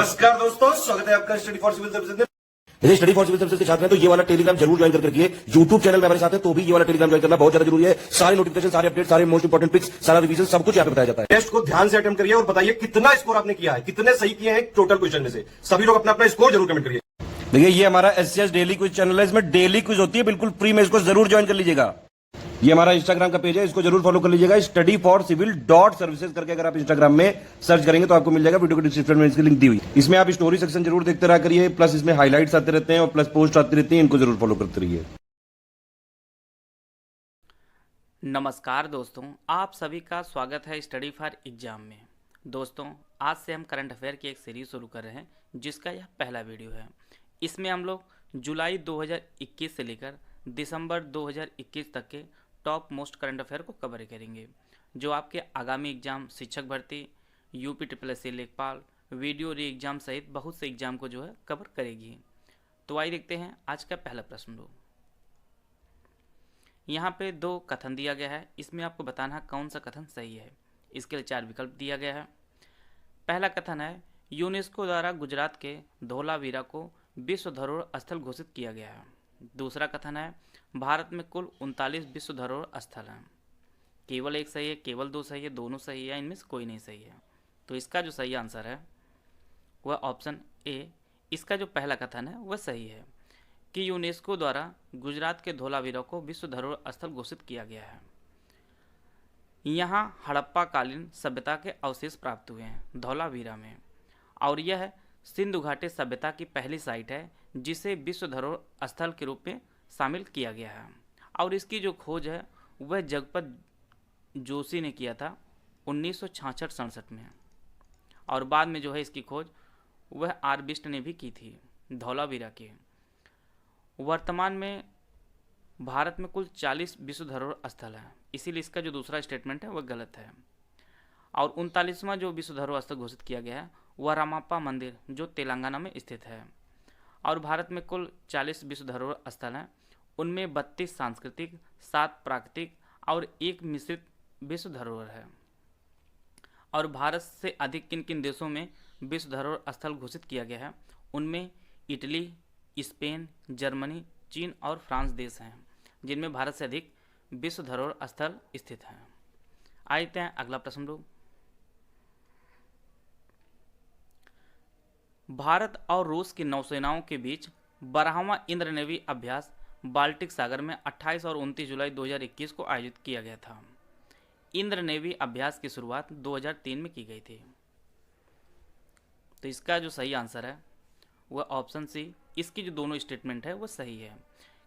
नमस्कार दोस्तों, स्वागत है आपका स्टडी फॉर सिविल सर्विसेज में। यदि स्टडी फॉर सिविल सर्विसेज के छात्र हैं तो ये वाला टेलीग्राम जरूर ज्वाइन करके रखिए। यूट्यूब चैनल में हमारे साथ है तो भी ये वाला टेलीग्राम ज्वाइन करना बहुत ज्यादा जरूरी है। सारे नोटिफिकेशन, सारे अपडेट, सारे मोस्ट इंपोर्टेंट पिक्स, सारा रिवीजन सब कुछ यहाँ पे बताया जाता है। टेस्ट को ध्यान से अटेम्प्ट करिए और बताइए कितना स्कोर आपने किया है, कितने सही किए हैं टोटल क्वेश्चन में से। सभी लोग अपना अपना स्कोर जरूर कमेंट करिए। देखिए ये हमारा एससीएस डेली क्विज चैनल है, इसमें डेली क्विज होती है बिल्कुल फ्री में, इसको जरूर ज्वाइन कर लीजिएगा। ये हमारा इंस्टाग्राम का पेज है, इसको जरूर फॉलो कर लीजिएगा। स्टडी फॉर सिविल .सर्विसेज करके अगर आप इंस्टाग्राम में सर्च करेंगे तो आपको मिल जाएगा। वीडियो को डिस्क्रिप्शन में इसकी लिंक दी हुई। इसमें आप स्टोरी सेक्शन जरूर देखते रहा करिए, प्लस इसमें हाईलाइट्स आते रहते हैं और प्लस पोस्ट आती रहती है, इनको जरूर फॉलो करते रहिए। नमस्कार दोस्तों, आप सभी का स्वागत है स्टडी फॉर एग्जाम में। दोस्तों, आज से हम करंट अफेयर की एक सीरीज शुरू कर रहे हैं जिसका यह पहला वीडियो है। इसमें हम लोग जुलाई 2021 से लेकर दिसंबर 2021 तक के टॉप मोस्ट करंट अफेयर को कवर करेंगे, जो आपके आगामी एग्जाम, शिक्षक भर्ती, यूपी SSC लेखपाल, वीडियो री एग्जाम सहित बहुत से एग्जाम को जो है कवर करेगी। तो आइए देखते हैं आज का पहला प्रश्न लो। यहाँ पे दो कथन दिया गया है, इसमें आपको बताना है कौन सा कथन सही है। इसके लिए 4 विकल्प दिया गया है। पहला कथन है, यूनेस्को द्वारा गुजरात के धोलावीरा को विश्व धरोहर स्थल घोषित किया गया है। दूसरा कथन है, भारत में कुल 39 विश्व धरोहर स्थल हैं। केवल एक सही है, केवल 2 सही है, दोनों सही है, इनमें से कोई नहीं सही है। तो इसका जो सही आंसर है वह ऑप्शन ए, इसका जो पहला कथन है वह सही है कि यूनेस्को द्वारा गुजरात के धोलावीरा को विश्व धरोहर स्थल घोषित किया गया है। यहाँ हड़प्पा कालीन सभ्यता के अवशेष प्राप्त हुए हैं धौलावीरा में, और यह सिंधु घाटी सभ्यता की पहली साइट है जिसे विश्व धरोहर स्थल के रूप में शामिल किया गया है। और इसकी जो खोज है वह जगपत जोशी ने किया था 1966-67 में, और बाद में जो है इसकी खोज वह आर बिष्ट ने भी की थी धौलावीरा की। वर्तमान में भारत में कुल 40 विश्व धरोहर स्थल हैं, इसीलिए इसका जो दूसरा स्टेटमेंट है वह गलत है। और 39वां जो विश्व धरोहर स्थल घोषित किया गया है वह रामाप्पा मंदिर जो तेलंगाना में स्थित है। और भारत में कुल 40 विश्व धरोहर स्थल हैं, उनमें 32 सांस्कृतिक, 7 प्राकृतिक और 1 मिश्रित विश्व धरोहर है। और भारत से अधिक किन किन देशों में विश्व धरोहर स्थल घोषित किया गया है, उनमें इटली, स्पेन, जर्मनी, चीन और फ्रांस देश हैं जिनमें भारत से अधिक विश्व धरोहर स्थल स्थित हैं। आते हैं अगला प्रश्न लोग। भारत और रूस की नौसेनाओं के बीच 12वां इंद्र नेवी अभ्यास बाल्टिक सागर में 28 और 29 जुलाई 2021 को आयोजित किया गया था। इंद्र नेवी अभ्यास की शुरुआत 2003 में की गई थी। तो इसका जो सही आंसर है वह ऑप्शन सी, इसकी जो दोनों स्टेटमेंट है वह सही है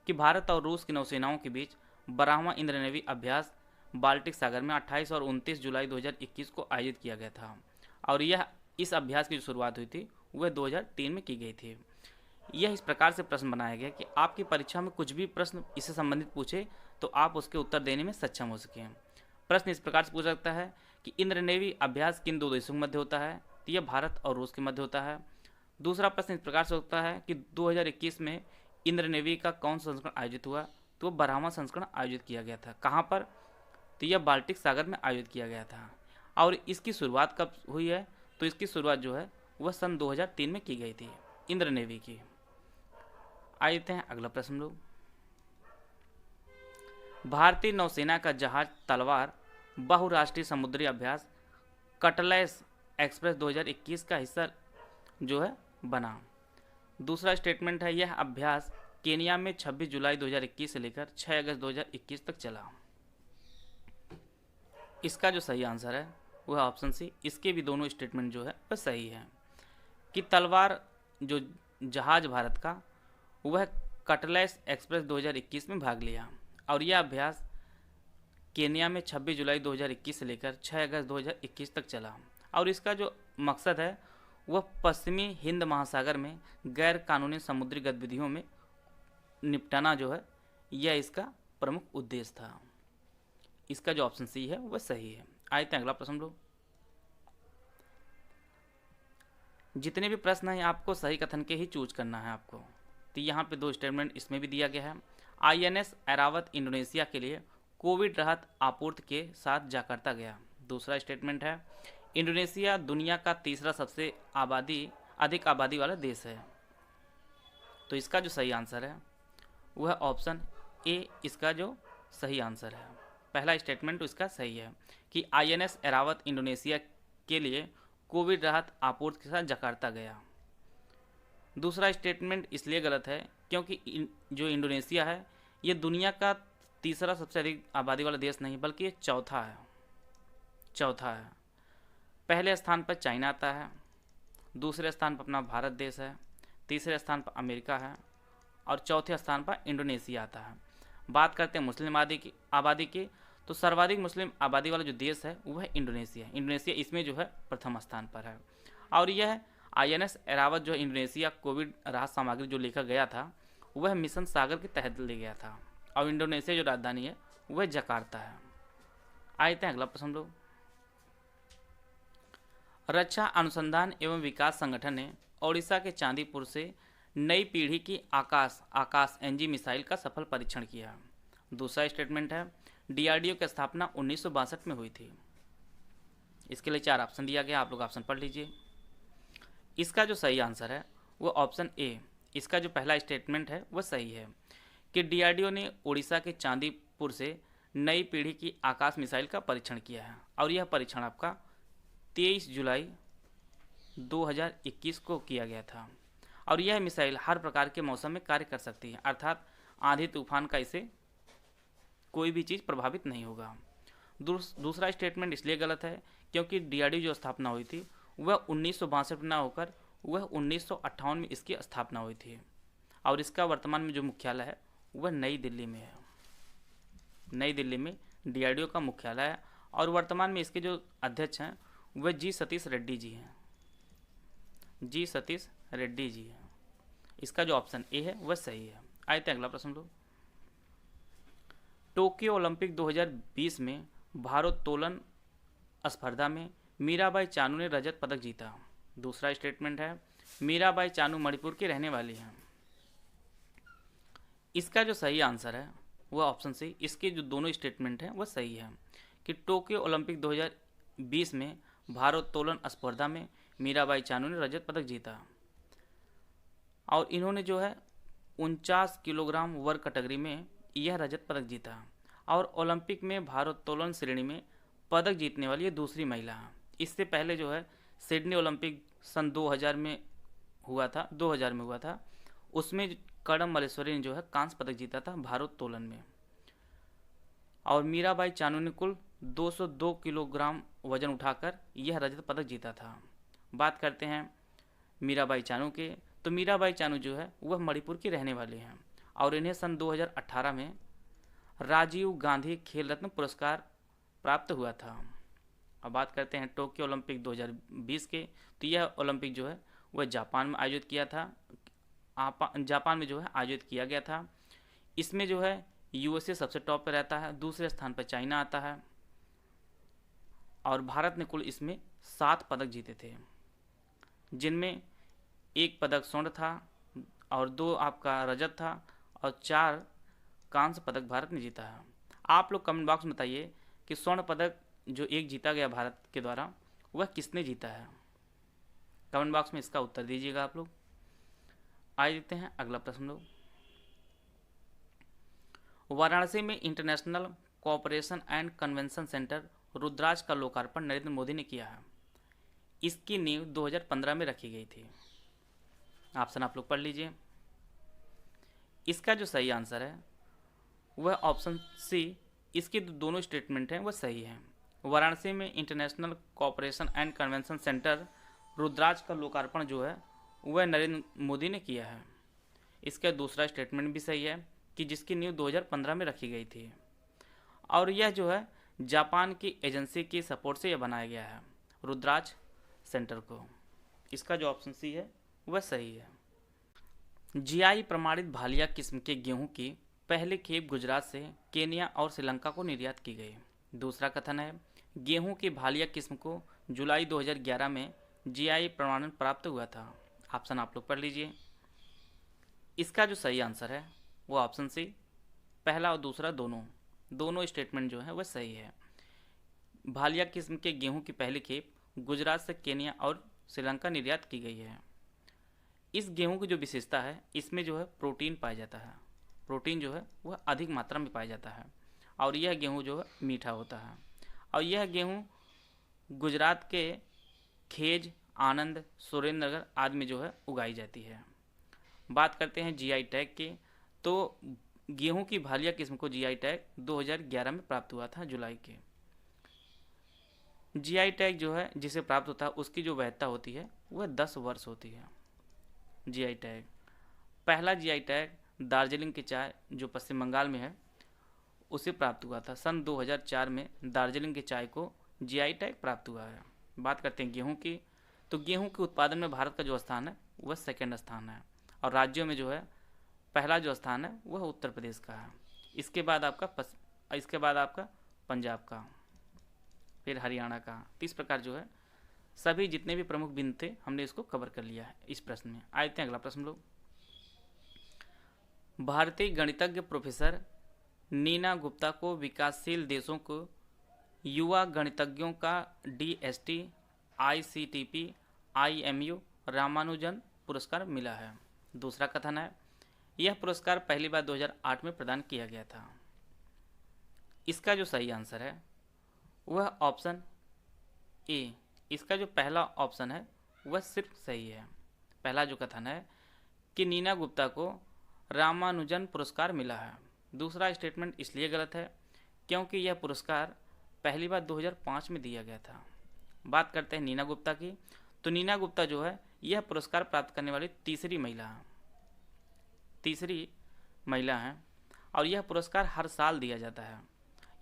कि भारत और रूस की नौसेनाओं के बीच 12वां इंद्र नेवी अभ्यास बाल्टिक सागर में 28 और 29 जुलाई 2021 को आयोजित किया गया था। और यह इस अभ्यास की जो शुरुआत हुई थी वह 2003 में की गई थी। यह इस प्रकार से प्रश्न बनाया गया कि आपकी परीक्षा में कुछ भी प्रश्न इससे संबंधित पूछे तो आप उसके उत्तर देने में सक्षम हो सकें। प्रश्न इस प्रकार से पूछा सकता है कि इंद्र नेवी अभ्यास किन दो देशों के मध्य होता है, तो यह भारत और रूस के मध्य होता है। दूसरा प्रश्न इस प्रकार से होता है कि 2021 में इंद्र नेवी का कौन सा संस्करण आयोजित हुआ, तो 12वां संस्करण आयोजित किया गया था। कहाँ पर, तो यह बाल्टिक सागर में आयोजित किया गया था। और इसकी शुरुआत कब हुई है, तो इसकी शुरुआत जो है वह सन 2003 में की गई थी इंद्र नेवी की। आते हैं अगला प्रश्न लोग। भारतीय नौसेना का जहाज तलवार बहुराष्ट्रीय समुद्री अभ्यास कटलैस एक्सप्रेस 2021 का हिस्सा जो है बना। दूसरा स्टेटमेंट है, यह अभ्यास केनिया में 26 जुलाई 2021 से लेकर 6 अगस्त 2021 तक चला। इसका जो सही आंसर है वह ऑप्शन सी, इसके भी दोनों स्टेटमेंट जो है वह सही है कि तलवार जो जहाज भारत का वह कटलैस एक्सप्रेस 2021 में भाग लिया। और यह अभ्यास केनिया में 26 जुलाई 2021 से लेकर 6 अगस्त 2021 तक चला। और इसका जो मकसद है वह पश्चिमी हिंद महासागर में गैर कानूनी समुद्री गतिविधियों में निपटाना जो है, यह इसका प्रमुख उद्देश्य था। इसका जो ऑप्शन सी है वह सही है। आते हैं अगला प्रश्न लोग। जितने भी प्रश्न हैं आपको सही कथन के ही चूज करना है आपको। तो यहाँ पे 2 स्टेटमेंट इसमें भी दिया गया है। INS ऐरावत इंडोनेशिया के लिए कोविड राहत आपूर्ति के साथ जाकर्ता गया। दूसरा स्टेटमेंट है, इंडोनेशिया दुनिया का तीसरा सबसे अधिक आबादी वाला देश है। तो इसका जो सही आंसर है वह ऑप्शन ए इसका जो सही आंसर है। पहला स्टेटमेंट इसका सही है कि INS एरावत इंडोनेशिया के लिए कोविड राहत आपूर्ति के साथ जकार्ता गया। दूसरा स्टेटमेंट इसलिए गलत है क्योंकि जो इंडोनेशिया है ये दुनिया का तीसरा सबसे अधिक आबादी वाला देश नहीं बल्कि ये चौथा है। पहले स्थान पर चाइना आता है, दूसरे स्थान पर अपना भारत देश है, तीसरे स्थान पर अमेरिका है और चौथे स्थान पर इंडोनेशिया आता है। बात करते हैं मुस्लिम आबादी की, तो सर्वाधिक मुस्लिम आबादी वाला जो देश है वह इंडोनेशिया है। इंडोनेशिया इसमें जो है प्रथम स्थान पर है। और यह INS एरावत जो इंडोनेशिया कोविड राहत सामग्री जो लेकर गया था वह मिशन सागर के तहत ले गया था और इंडोनेशिया जो राजधानी है वह जकार्ता है। आते हैं अगला प्रश्न लोग। रक्षा अनुसंधान एवं विकास संगठन ने ओडिशा के चांदीपुर से नई पीढ़ी की आकाश NG मिसाइल का सफल परीक्षण किया। दूसरा स्टेटमेंट है DRDO की स्थापना 1962 में हुई थी। इसके लिए 4 ऑप्शन दिया गया, आप लोग ऑप्शन पढ़ लीजिए। इसका जो सही आंसर है वो ऑप्शन ए, इसका जो पहला स्टेटमेंट है वह सही है कि DRDO ने ओडिशा के चांदीपुर से नई पीढ़ी की आकाश मिसाइल का परीक्षण किया है और यह परीक्षण आपका 23 जुलाई 2021 को किया गया था। और यह मिसाइल हर प्रकार के मौसम में कार्य कर सकती है, अर्थात आंधी तूफान का इसे कोई भी चीज़ प्रभावित नहीं होगा। दूसरा स्टेटमेंट इसलिए गलत है क्योंकि DRDO जो स्थापना हुई थी वह 1962 में न होकर वह 1958 में इसकी स्थापना हुई थी और इसका वर्तमान में जो मुख्यालय है वह नई दिल्ली में है। नई दिल्ली में DRDO का मुख्यालय है और वर्तमान में इसके जो अध्यक्ष हैं वह G सतीश रेड्डी जी हैं। G सतीश रेड्डी जी हैं। इसका जो ऑप्शन ए है वह सही है। आते हैं अगला प्रश्न लो। टोक्यो ओलंपिक 2020 में भारोत्तोलन स्पर्धा में मीराबाई चानू ने रजत पदक जीता। दूसरा स्टेटमेंट है मीराबाई चानू मणिपुर की रहने वाली हैं। इसका जो सही आंसर है वह ऑप्शन सी, इसके जो दोनों स्टेटमेंट हैं वह सही है कि टोक्यो ओलंपिक 2020 में भारोत्तोलन स्पर्धा में मीराबाई चानू ने रजत पदक जीता और इन्होंने जो है 49 किलोग्राम वर्ग कैटेगरी में यह रजत पदक जीता और ओलंपिक में भारोत्तोलन श्रेणी में पदक जीतने वाली ये दूसरी महिला हैं। इससे पहले जो है सिडनी ओलंपिक सन 2000 में हुआ था, उसमें कड़म मल्लेश्वरी ने जो है कांस्य पदक जीता था भारोत्तोलन में और मीराबाई चानू ने कुल 202 किलोग्राम वजन उठाकर यह रजत पदक जीता था। बात करते हैं मीराबाई चानू के, तो मीराबाई चानू जो है वह मणिपुर की रहने वाली हैं और इन्हें सन 2018 में राजीव गांधी खेल रत्न पुरस्कार प्राप्त हुआ था। अब बात करते हैं टोक्यो ओलंपिक 2020 के, तो यह ओलंपिक जो है वह जापान में आयोजित किया था, जापान में जो है आयोजित किया गया था। इसमें जो है USA सबसे टॉप पर रहता है, दूसरे स्थान पर चाइना आता है और भारत ने कुल इसमें 7 पदक जीते थे, जिनमें 1 पदक स्वर्ण था और 2 आपका रजत था और 4 कांस्य पदक भारत ने जीता है। आप लोग कमेंट बॉक्स में बताइए कि स्वर्ण पदक जो 1 जीता गया भारत के द्वारा वह किसने जीता है। कमेंट बॉक्स में इसका उत्तर दीजिएगा आप लोग। आइए देखते हैं अगला प्रश्न लोग। वाराणसी में international cooperation and convention centre Rudras का लोकार्पण नरेंद्र मोदी ने किया है। इसकी नींव 2015 में रखी गई थी। ऑप्शन आप लोग पढ़ लीजिए। इसका जो सही आंसर है वह ऑप्शन सी, इसके दोनों स्टेटमेंट हैं वह सही है। वाराणसी में international cooperation and convention centre Rudras का लोकार्पण जो है वह नरेंद्र मोदी ने किया है। इसका दूसरा स्टेटमेंट भी सही है कि जिसकी नींव 2015 में रखी गई थी और यह जो है जापान की एजेंसी की सपोर्ट से यह बनाया गया है रुद्राज सेंटर को। इसका जो ऑप्शन सी है वह सही है। GI प्रमाणित भालिया किस्म के गेहूं की पहली खेप गुजरात से केन्या और श्रीलंका को निर्यात की गई। दूसरा कथन है गेहूं की भालिया किस्म को जुलाई 2011 में GI प्रमाणन प्राप्त हुआ था। ऑप्शन आप लोग पढ़ लीजिए। इसका जो सही आंसर है वो ऑप्शन सी, पहला और दूसरा दोनों स्टेटमेंट जो है वह सही है। भालिया किस्म के गेहूं की पहली खेप गुजरात से केन्या और श्रीलंका निर्यात की गई है। इस गेहूं की जो विशेषता है, इसमें जो है प्रोटीन पाया जाता है, प्रोटीन जो है वह अधिक मात्रा में पाया जाता है, और यह गेहूं जो है मीठा होता है। और यह गेहूं गुजरात के खेज, आनंद, सुरेंद्रनगर आदि में जो है उगाई जाती है। बात करते हैं जीआई टैग की, तो गेहूं की भालिया किस्म को जीआई टैग 2011 में प्राप्त हुआ था, जुलाई के। जीआई टैग जो है जिसे प्राप्त होता है, उसकी जो वैधता होती है वह 10 वर्ष होती है। जीआई टैग, पहला जीआई टैग दार्जिलिंग की चाय जो पश्चिम बंगाल में है उसे प्राप्त हुआ था। सन 2004 में दार्जिलिंग की चाय को जीआई टैग प्राप्त हुआ है। बात करते हैं गेहूं की, तो गेहूं के उत्पादन में भारत का जो स्थान है वह सेकंड स्थान है, और राज्यों में जो है पहला जो स्थान है वह उत्तर प्रदेश का है। इसके बाद आपका पंजाब का, फिर हरियाणा का। तो इस प्रकार जो है सभी जितने भी प्रमुख बिंदु थे हमने इसको कवर कर लिया है इस प्रश्न में। आते हैं अगला प्रश्न लोग। भारतीय गणितज्ञ प्रोफेसर नीना गुप्ता को विकासशील देशों को युवा गणितज्ञों का DST, ICTP, IMU रामानुजन पुरस्कार मिला है। दूसरा कथन है, यह पुरस्कार पहली बार 2008 में प्रदान किया गया था। इसका जो सही आंसर है वह ऑप्शन ए, इसका जो पहला ऑप्शन है वह सिर्फ सही है। पहला जो कथन है कि नीना गुप्ता को रामानुजन पुरस्कार मिला है। दूसरा स्टेटमेंट इसलिए गलत है क्योंकि यह पुरस्कार पहली बार 2005 में दिया गया था। बात करते हैं नीना गुप्ता की, तो नीना गुप्ता जो है यह पुरस्कार प्राप्त करने वाली तीसरी महिला हैं, और यह पुरस्कार हर साल दिया जाता है।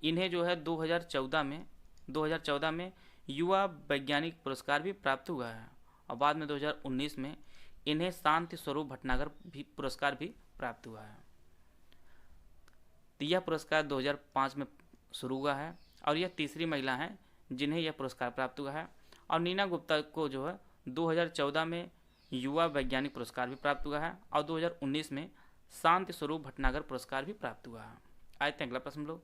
इन्हें जो है 2014 में युवा वैज्ञानिक पुरस्कार भी प्राप्त हुआ है, और बाद में 2019 में इन्हें शांति स्वरूप भटनागर भी पुरस्कार भी प्राप्त हुआ है। तो यह पुरस्कार 2005 में शुरू हुआ है, और यह तीसरी महिला हैं जिन्हें यह पुरस्कार प्राप्त हुआ है। और नीना गुप्ता को जो है 2014 में युवा वैज्ञानिक पुरस्कार भी प्राप्त हुआ है, और 2019 में शांति स्वरूप भटनागर पुरस्कार भी प्राप्त हुआ है। आते हैं अगला प्रश्न लोग।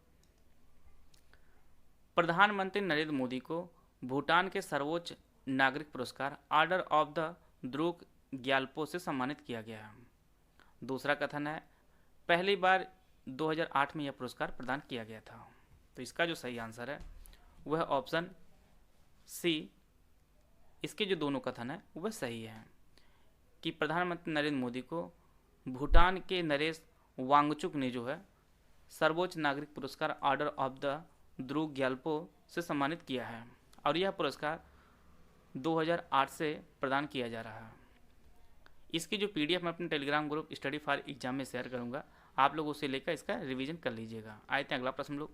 प्रधानमंत्री नरेंद्र मोदी को भूटान के सर्वोच्च नागरिक पुरस्कार order of the Druk Gyalpo से सम्मानित किया गया है। दूसरा कथन है, पहली बार 2008 में यह पुरस्कार प्रदान किया गया था। तो इसका जो सही आंसर है वह ऑप्शन सी, इसके जो दोनों कथन है वह सही है कि प्रधानमंत्री नरेंद्र मोदी को भूटान के नरेश वांगचुक ने जो है सर्वोच्च नागरिक पुरस्कार order of the Druk Gyalpo से सम्मानित किया है, और यह पुरस्कार 2008 से प्रदान किया जा रहा है। इसकी जो PDF मैं अपने Telegram group study for exam में शेयर करूंगा, आप लोग उसे लेकर इसका रिवीजन कर लीजिएगा। आते हैं अगला प्रश्न लोग।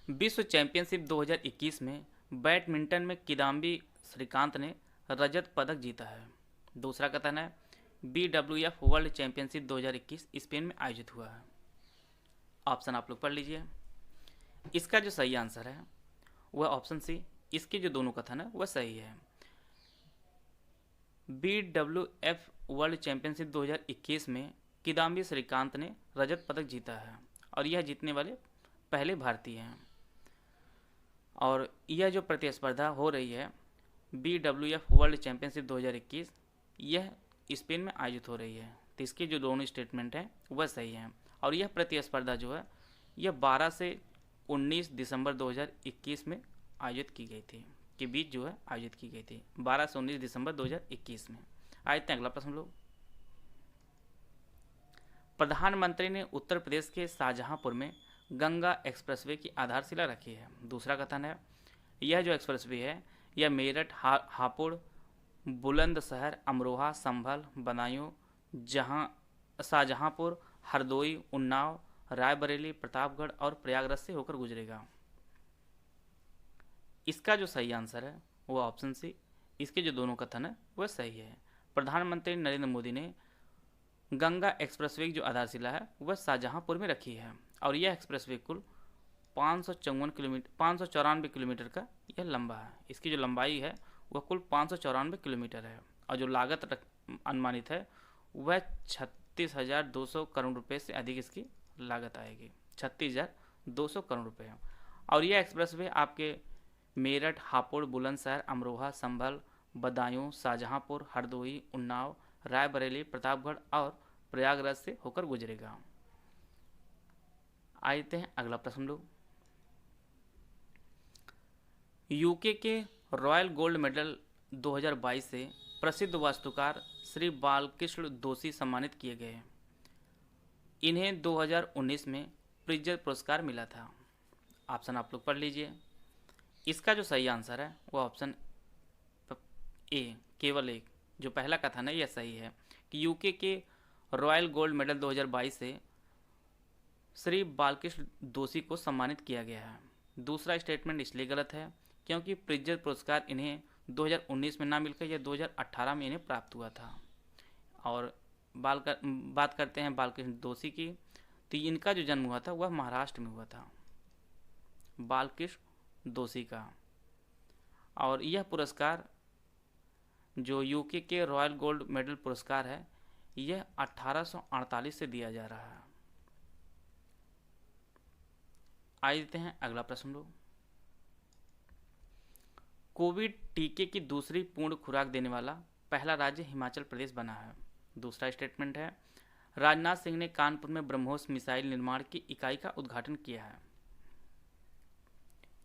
विश्व चैंपियनशिप 2021 में बैडमिंटन में किदाम्बी श्रीकांत ने रजत पदक जीता है। दूसरा कथन है, BWF वर्ल्ड चैंपियनशिप 2021 स्पेन में आयोजित हुआ है। ऑप्शन आप लोग पढ़ लीजिए। इसका जो सही आंसर है वह ऑप्शन सी, इसके जो दोनों कथन है वह सही है। BWF वर्ल्ड चैंपियनशिप 2021 में किदाम्बी श्रीकांत ने रजत पदक जीता है, और यह जीतने वाले पहले भारतीय हैं। और यह जो प्रतिस्पर्धा हो रही है BWF वर्ल्ड चैंपियनशिप 2021, यह स्पेन में आयोजित हो रही है। तो इसके जो दोनों स्टेटमेंट हैं वह सही हैं, और यह प्रतिस्पर्धा जो है यह 12 से 19 दिसंबर 2021 में आयोजित की गई थी, के बीच जो है आयोजित की गई थी, 12 से 19 दिसंबर 2021 में। आते हैं अगला प्रश्न लोग। प्रधानमंत्री ने उत्तर प्रदेश के शाहजहांपुर में गंगा एक्सप्रेसवे की आधारशिला रखी है। दूसरा कथन है, यह जो एक्सप्रेसवे है यह मेरठ, हापुड़, बुलंदशहर, अमरोहा, संभल, बदायूं, शाहजहांपुर, हरदोई, उन्नाव, रायबरेली, प्रतापगढ़ और प्रयागराज से होकर गुजरेगा। इसका जो सही आंसर है वह ऑप्शन सी, इसके जो दोनों कथन है वह सही है। प्रधानमंत्री नरेंद्र मोदी ने गंगा एक्सप्रेसवे की जो आधारशिला है वह शाहजहांपुर में रखी है, और यह एक्सप्रेसवे कुल 594 किलोमीटर का यह लंबा है। इसकी जो लंबाई है वह कुल 594 किलोमीटर है, और जो लागत अनुमानित है वह 36,200 करोड़ रुपए से अधिक इसकी लागत आएगी, 36,200 करोड़ रुपए। और यह एक्सप्रेसवे आपके मेरठ, हापुड़, बुलंदशहर, अमरोहा, संभल, बदायूं, शाहजहांपुर, हरदोई, उन्नाव, रायबरेली, प्रतापगढ़ और प्रयागराज से होकर गुजरेगा। आते हैं अगला प्रश्न लोग। यूके के रॉयल गोल्ड मेडल 2022 से प्रसिद्ध वास्तुकार श्री बालकृष्ण दोषी सम्मानित किए गए। इन्हें 2019 में प्रिज्जर पुरस्कार मिला था। ऑप्शन आप लोग पढ़ लीजिए। इसका जो सही आंसर है वो ऑप्शन ए, केवल एक, जो पहला कथन है यह सही है कि यूके के रॉयल गोल्ड मेडल 2022 से श्री बालकृष्ण दोषी को सम्मानित किया गया है। दूसरा स्टेटमेंट इसलिए गलत है क्योंकि प्रिज्जर पुरस्कार इन्हें 2019 में ना मिलकर यह 2018 में इन्हें प्राप्त हुआ था। और बात करते हैं बालकृष्ण दोषी की, तो इनका जो जन्म हुआ था वह महाराष्ट्र में हुआ था, बालकृष्ण दोषी का। और यह पुरस्कार जो यूके के रॉयल गोल्ड मेडल पुरस्कार है यह 1848 से दिया जा रहा है। आइए देते हैं अगला प्रश्न लोग। कोविड टीके की दूसरी पूर्ण खुराक देने वाला पहला राज्य हिमाचल प्रदेश बना है। दूसरा स्टेटमेंट है राजनाथ सिंह ने कानपुर में ब्रह्मोस मिसाइल निर्माण की इकाई का उद्घाटन किया है।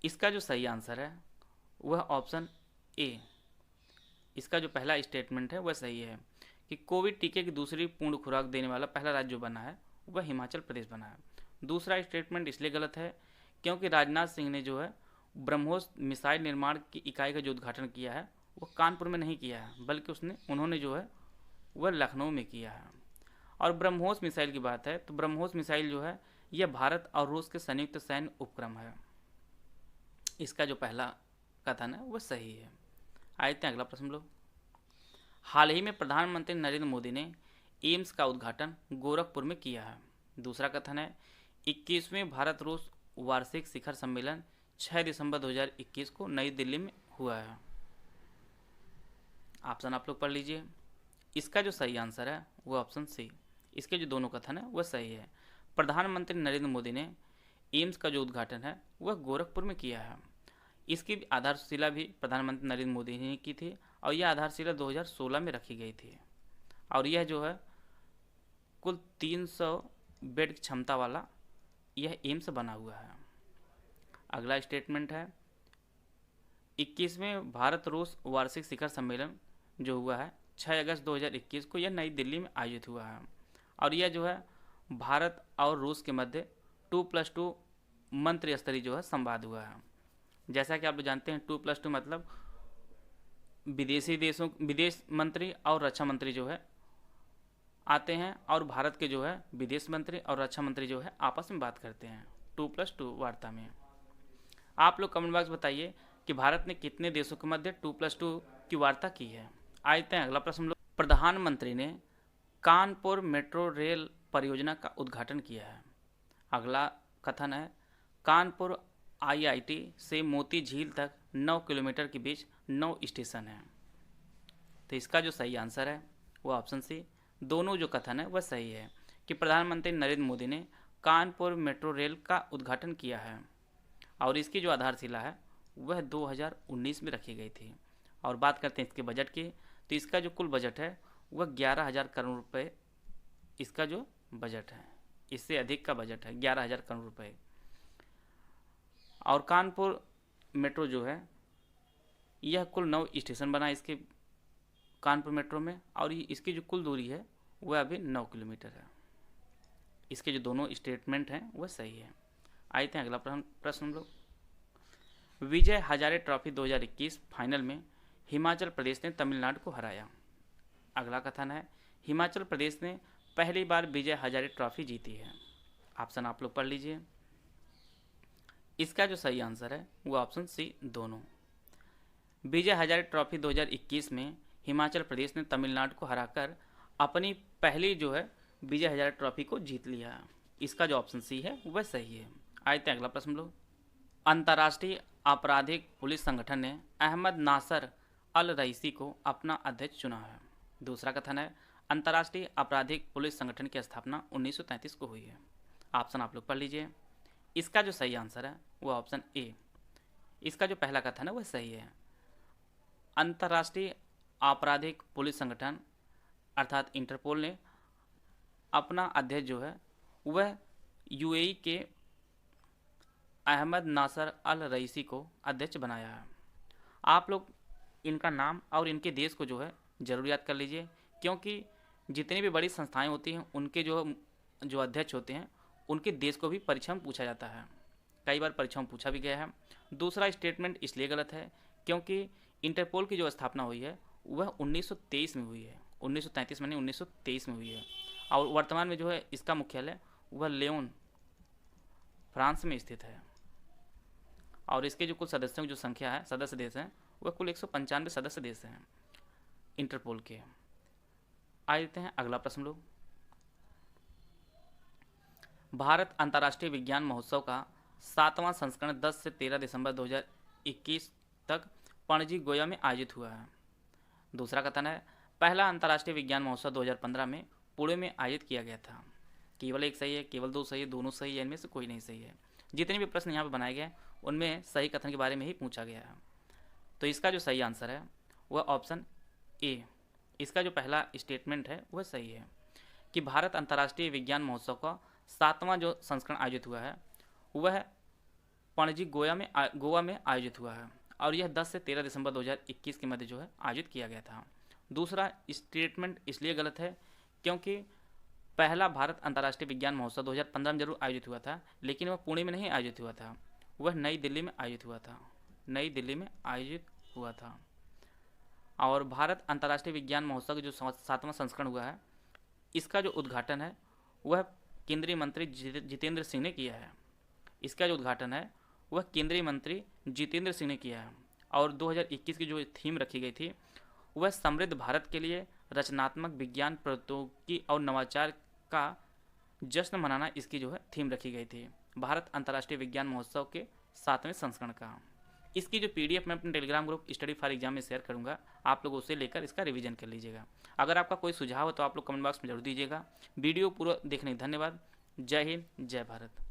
इसका जो सही आंसर है वह ऑप्शन ए, इसका जो पहला स्टेटमेंट है वह सही है कि कोविड टीके की दूसरी पूर्ण खुराक देने वाला पहला राज्य जो बना है वह हिमाचल प्रदेश बना है। दूसरा स्टेटमेंट इसलिए गलत है क्योंकि राजनाथ सिंह ने जो है ब्रह्मोस मिसाइल निर्माण की इकाई का जो उद्घाटन किया है वो कानपुर में नहीं किया है, बल्कि उन्होंने जो है वह लखनऊ में किया है। और ब्रह्मोस मिसाइल की बात है तो ब्रह्मोस मिसाइल जो है यह भारत और रूस के संयुक्त सैन्य उपक्रम है। इसका जो पहला कथन है वह सही है। आते हैं अगला प्रश्न लोग। हाल ही में प्रधानमंत्री नरेंद्र मोदी ने एम्स का उद्घाटन गोरखपुर में किया है। दूसरा कथन है 21वें भारत रूस वार्षिक शिखर सम्मेलन 6 दिसंबर 2021 को नई दिल्ली में हुआ है। ऑप्शन आप लोग पढ़ लीजिए। इसका जो सही आंसर है वो ऑप्शन सी, इसके जो दोनों कथन है वह सही है। प्रधानमंत्री नरेंद्र मोदी ने एम्स का जो उद्घाटन है वह गोरखपुर में किया है। इसकी आधारशिला भी प्रधानमंत्री नरेंद्र मोदी ने की थी और यह आधारशिला 2016 में रखी गई थी। और यह जो है कुल 300 बेड की क्षमता वाला यह एम्स बना हुआ है। अगला स्टेटमेंट है 21वें भारत रूस वार्षिक शिखर सम्मेलन जो हुआ है 6 अगस्त 2021 को यह नई दिल्ली में आयोजित हुआ है। और यह जो है भारत और रूस के मध्य 2+2 मंत्री स्तरीय जो है संवाद हुआ है। जैसा कि आप लोग जानते हैं 2+2 मतलब विदेश मंत्री और रक्षा मंत्री जो है आते हैं और भारत के जो है विदेश मंत्री और रक्षा मंत्री जो है आपस में बात करते हैं 2+2 वार्ता में। आप लोग कमेंट बॉक्स बताइए कि भारत ने कितने देशों के मध्य 2+2 की वार्ता की है। आते हैं अगला प्रश्न लोग। प्रधानमंत्री ने कानपुर मेट्रो रेल परियोजना का उद्घाटन किया है। अगला कथन है कानपुर IIT से मोती झील तक 9 किलोमीटर के बीच 9 स्टेशन हैं। तो इसका जो सही आंसर है वो ऑप्शन सी, दोनों जो कथन है वह सही है कि प्रधानमंत्री नरेंद्र मोदी ने कानपुर मेट्रो रेल का उद्घाटन किया है और इसकी जो आधारशिला है वह 2019 में रखी गई थी। और बात करते हैं इसके बजट की, तो इसका जो कुल बजट है वह 11,000 करोड़ रुपए इसका जो बजट है, इससे अधिक का बजट है 11,000 करोड़ रुपए। और कानपुर मेट्रो जो है यह कुल 9 स्टेशन बना इसके कानपुर मेट्रो में और इसकी जो कुल दूरी है वह अभी 9 किलोमीटर है। इसके जो दोनों स्टेटमेंट हैं वह सही है। आते हैं अगला प्रश्न हम लोग। विजय हजारे ट्रॉफी 2021 फाइनल में हिमाचल प्रदेश ने तमिलनाडु को हराया। अगला कथन है हिमाचल प्रदेश ने पहली बार विजय हजारे ट्रॉफी जीती है। ऑप्शन आप लोग पढ़ लीजिए। इसका जो सही आंसर है वो ऑप्शन सी, दोनों। विजय हजारे ट्रॉफी 2021 में हिमाचल प्रदेश ने तमिलनाडु को हराकर अपनी पहली जो है विजय हजारे ट्रॉफी को जीत लिया। इसका जो ऑप्शन सी है वह सही है। आते हैं अगला प्रश्न लोग। अंतर्राष्ट्रीय आपराधिक पुलिस संगठन ने अहमद नासर अल रईसी को अपना अध्यक्ष चुना है। दूसरा कथन है अंतर्राष्ट्रीय आपराधिक पुलिस संगठन की स्थापना 1933 को हुई है। ऑप्शन आप लोग पढ़ लीजिए। इसका जो सही आंसर है वो ऑप्शन ए, इसका जो पहला कथन है वह सही है। अंतर्राष्ट्रीय आपराधिक पुलिस संगठन अर्थात इंटरपोल ने अपना अध्यक्ष जो है वह यूएई के अहमद नासर अल रईसी को अध्यक्ष बनाया है। आप लोग इनका नाम और इनके देश को जो है ज़रूर याद कर लीजिए, क्योंकि जितनी भी बड़ी संस्थाएं होती हैं उनके जो अध्यक्ष होते हैं उनके देश को भी परीक्षा में पूछा जाता है। कई बार परीक्षा में पूछा भी गया है। दूसरा स्टेटमेंट इसलिए गलत है क्योंकि इंटरपोल की जो स्थापना हुई है वह 1923 में हुई है, 1933 में नहीं 1923 में हुई है। और वर्तमान में जो है इसका मुख्यालय वह लियोन फ्रांस में स्थित है। और इसके जो कुल सदस्यों की जो संख्या है, सदस्य देश हैं, वह कुल 195 सदस्य देश हैं इंटरपोल के। आए देते हैं अगला प्रश्न लोग। भारत अंतर्राष्ट्रीय विज्ञान महोत्सव का 7वां संस्करण 10 से 13 दिसंबर 2021 तक पणजी गोया में आयोजित हुआ है। दूसरा कथन है पहला अंतर्राष्ट्रीय विज्ञान महोत्सव 2015 में पुणे में आयोजित किया गया था। केवल एक सही है, केवल दो सही है, दोनों सही है, इनमें से कोई नहीं सही है। जितने भी प्रश्न यहाँ पर बनाए गए उनमें सही कथन के बारे में ही पूछा गया है। तो इसका जो सही आंसर है वह ऑप्शन ए, इसका जो पहला स्टेटमेंट है वह सही है कि भारत अंतर्राष्ट्रीय विज्ञान महोत्सव का 7वां जो संस्करण आयोजित हुआ है वह पणजी गोवा में आयोजित हुआ है और यह 10 से 13 दिसंबर 2021 के मध्य जो है आयोजित किया गया था। दूसरा स्टेटमेंट इसलिए गलत है क्योंकि पहला भारत अंतर्राष्ट्रीय विज्ञान महोत्सव 2015 में जरूर आयोजित हुआ था, लेकिन वह पुणे में नहीं आयोजित हुआ था, वह नई दिल्ली में आयोजित हुआ था, नई दिल्ली में आयोजित हुआ था। और भारत अंतर्राष्ट्रीय विज्ञान महोत्सव का जो 7वां संस्करण हुआ है इसका जो उद्घाटन है वह केंद्रीय मंत्री जितेंद्र सिंह ने किया है। इसका जो उद्घाटन है वह केंद्रीय मंत्री जितेंद्र सिंह ने किया है। और 2021 की जो थीम रखी गई थी वह समृद्ध भारत के लिए रचनात्मक विज्ञान प्रौद्योगिकी और नवाचार का जश्न मनाना इसकी जो है थीम रखी गई थी, भारत अंतर्राष्ट्रीय विज्ञान महोत्सव के 7वें संस्करण का। इसकी जो पीडीएफ मैं अपने Telegram group study for exam में शेयर करूंगा, आप लोग उसे लेकर इसका रिवीजन कर लीजिएगा। अगर आपका कोई सुझाव हो तो आप लोग कमेंट बॉक्स में जरूर दीजिएगा। वीडियो पूरा देखने धन्यवाद। जय हिंद, जय भारत।